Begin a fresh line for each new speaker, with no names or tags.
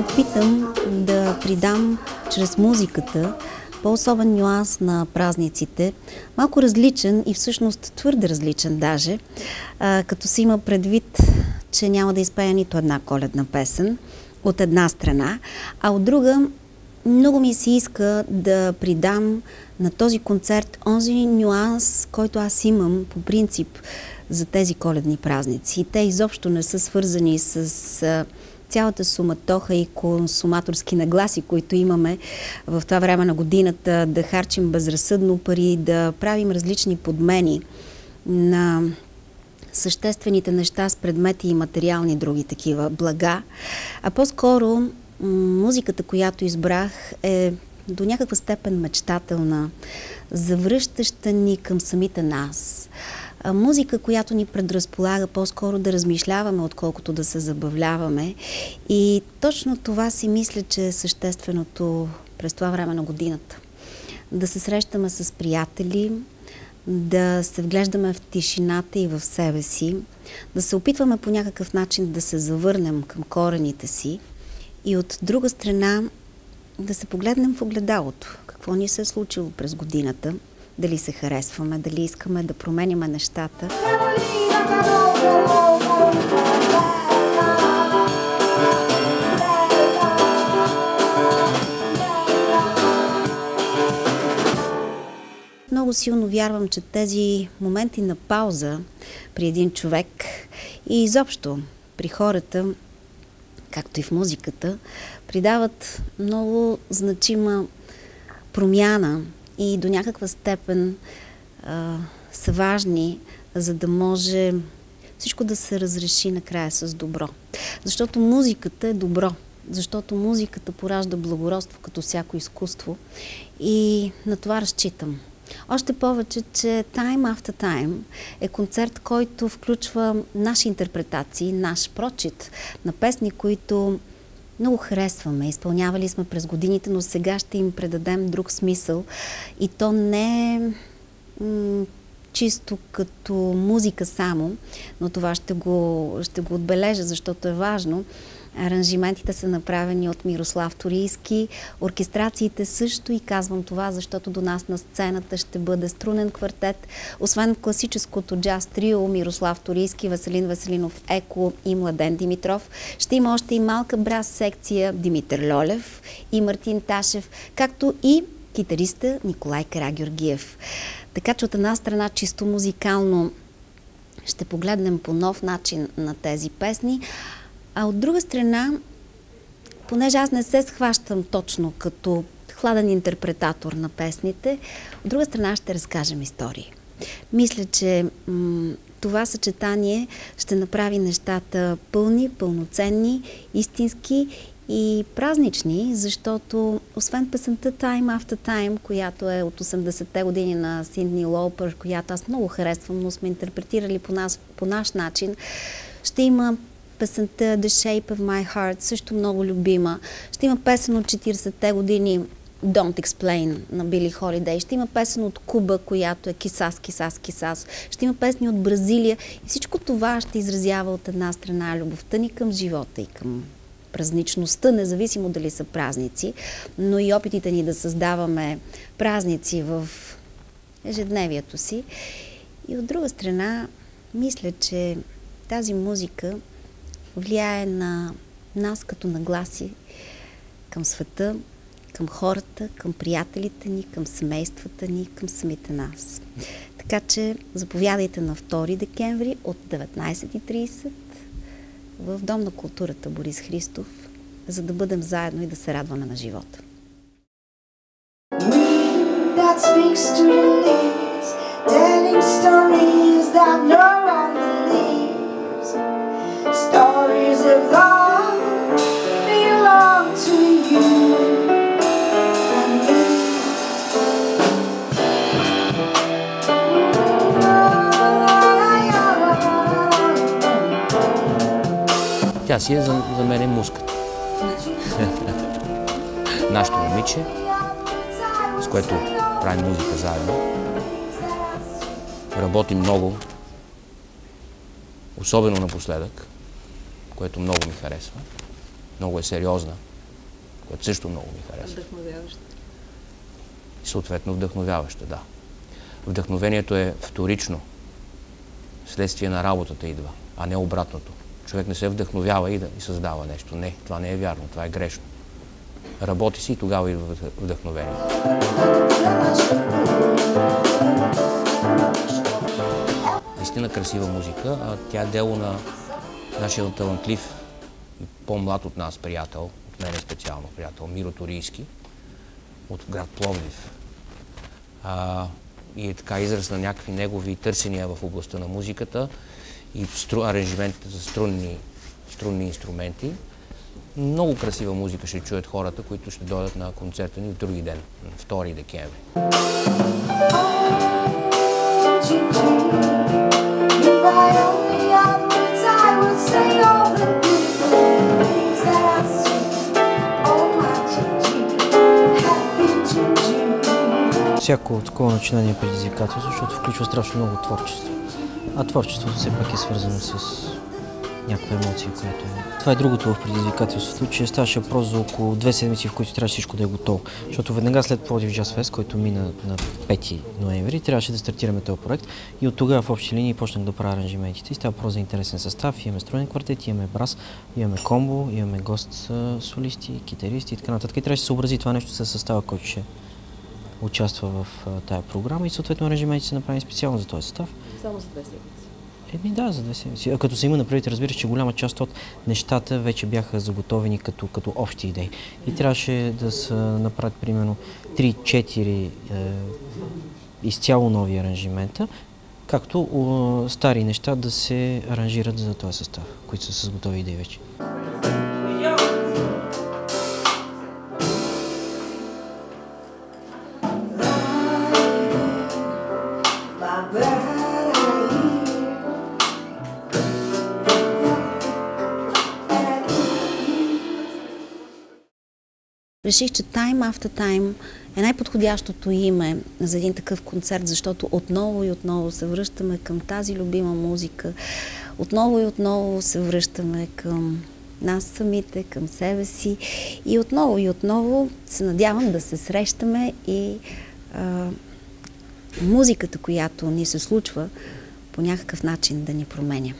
опитам да придам чрез музиката по-особен нюанс на празниците, малко различен и всъщност твърде различен даже, като се има предвид, че няма да изпея нито една коледна песен от една страна, а от друга много ми се иска да придам на този концерт онзи нюанс, който аз имам по принцип за тези коледни празници. Те изобщо не са свързани с цялата суматоха и консуматорски нагласи, които имаме в това време на годината, да харчим безразсъдно пари, да правим различни подмени на съществените неща с предмети и материални други такива блага. А по-скоро музиката, която избрах, е до някаква степен мечтателна, завръщаща ни към самите нас. Музика, която ни предразполага по-скоро да размишляваме, отколкото да се забавляваме. И точно това си мисля, че е същественото през това време на годината. Да се срещаме с приятели, да се вглеждаме в тишината и в себе си, да се опитваме по някакъв начин да се завърнем към корените си и от друга страна да се погледнем в огледалото. Какво ни се е случило през годината, дали се харесваме, дали искаме да променяме нещата. Много силно вярвам, че тези моменти на пауза при един човек и изобщо при хората, както и в музиката, придават много значима промяна и до някаква степен са важни, за да може всичко да се разреши накрая с добро. Защото музиката е добро, защото музиката поражда благородство като всяко изкуство и на това разчитам. Още повече, че Time After Time е концерт, който включва наши интерпретации, наш прочит на песни, които много харесваме. Изпълнявали сме през годините, но сега ще им предадем друг смисъл. И то не е чисто като музика само, но това ще го отбележа, защото е важно. Аранжиментите са направени от Мирослав Торийски, оркестрациите също, и казвам това, защото до нас на сцената ще бъде струнен квартет. Освен класическото джаз трио Мирослав Торийски, Веселин Веселинов Еко и Младен Димитров, ще има още и малка брас секция Димитър Льолев и Мартин Ташев, както и китариста Николай Карагеоргиев. Така че от една страна чисто музикално ще погледнем по нов начин на тези песни, а от друга страна, понеже аз не се схващам точно като хладен интерпретатор на песните, от друга страна ще разкажем истории. Мисля, че това съчетание ще направи нещата пълни, пълноценни, истински и празнични, защото освен песента Time After Time, която е от 80-те години на Синдни Лоупър, която аз много харесвам, но сме интерпретирали по наш начин, ще има песента The Shape of My Heart, също много любима. Ще има песен от 40-те години Don't Explain на Били Холидей. Ще има песен от Куба, която е Кисас, Кисас, Кисас. Ще има песни от Бразилия. И всичко това ще изразява от една страна любовта ни към живота и към празничността, независимо дали са празници, но и опитите ни да създаваме празници в ежедневието си. И от друга страна, мисля, че тази музика влияе на нас като нагласи към света, към хората, към приятелите ни, към семействата ни, към самите нас. Така че заповядайте на 2 декември от 19:30 в Дом на културата Борис Христов, за да бъдем заедно и да се радваме на живота.
Stories of love belong to you and me.
Тя си е за мен е муската. Нашето момиче, с което правим музика заедно. Работим много, особено напоследък, което много ми харесва. Много е сериозна. което също много ми харесва.
Вдъхновяваща.
И съответно вдъхновяваща, да. Вдъхновението е вторично. Следствие на работата идва, а не обратното. Човек не се вдъхновява и създава нещо. Не, това не е вярно, това е грешно. Работи си и тогава идва вдъхновение. Наистина красива музика, а тя е дело на нашия талантлив и по-млад от нас приятел, от мене специално приятел, Миро Торийски, от град Пловдив. И е така израз на някакви негови търсения в областта на музиката и аранжиментите за струнни инструменти. Много красива музика ще чуят хората, които ще дойдат на концерта ни в други ден, на 2 декември.
Всяко такова начинание е предизвикателство, защото включва страшно много творчество. А творчеството все пак е свързано с някаква емоция, която е. Това е другото в предизвикателството, че ставаше въпрос за около 2 седмици, в които трябваше всичко да е готово. Защото веднага след Пловдив Джаз Фест, който мина на 5 ноември, трябваше да стартираме този проект и от тогава в общи линии почнах да правя аранжиментите. И става въпрос за интересен състав, имаме струен квартет, имаме брас, имаме комбо, имаме гост солисти, китаристи и така нататък. И трябваше да се съобрази това нещо с състава, който ще участва в тая програма и съответно аранжиментите са направени специално за този състав.
Само за 2 седмици.
Да, за 2 седмици. Като се има направи, разбираш, че голяма част от нещата вече бяха заготовени като общи идеи. И трябваше да се направят примерно 3-4 изцяло нови аранжимента, както стари неща да се аранжират за този състав, които са с готови идеи вече.
Реших, че Time After Time е най-подходящото име за един такъв концерт, защото отново и отново се връщаме към тази любима музика. Отново и отново се връщаме към нас самите, към себе си. И отново се надявам да се срещаме и музиката, която ни се случва, по някакъв начин да ни променя.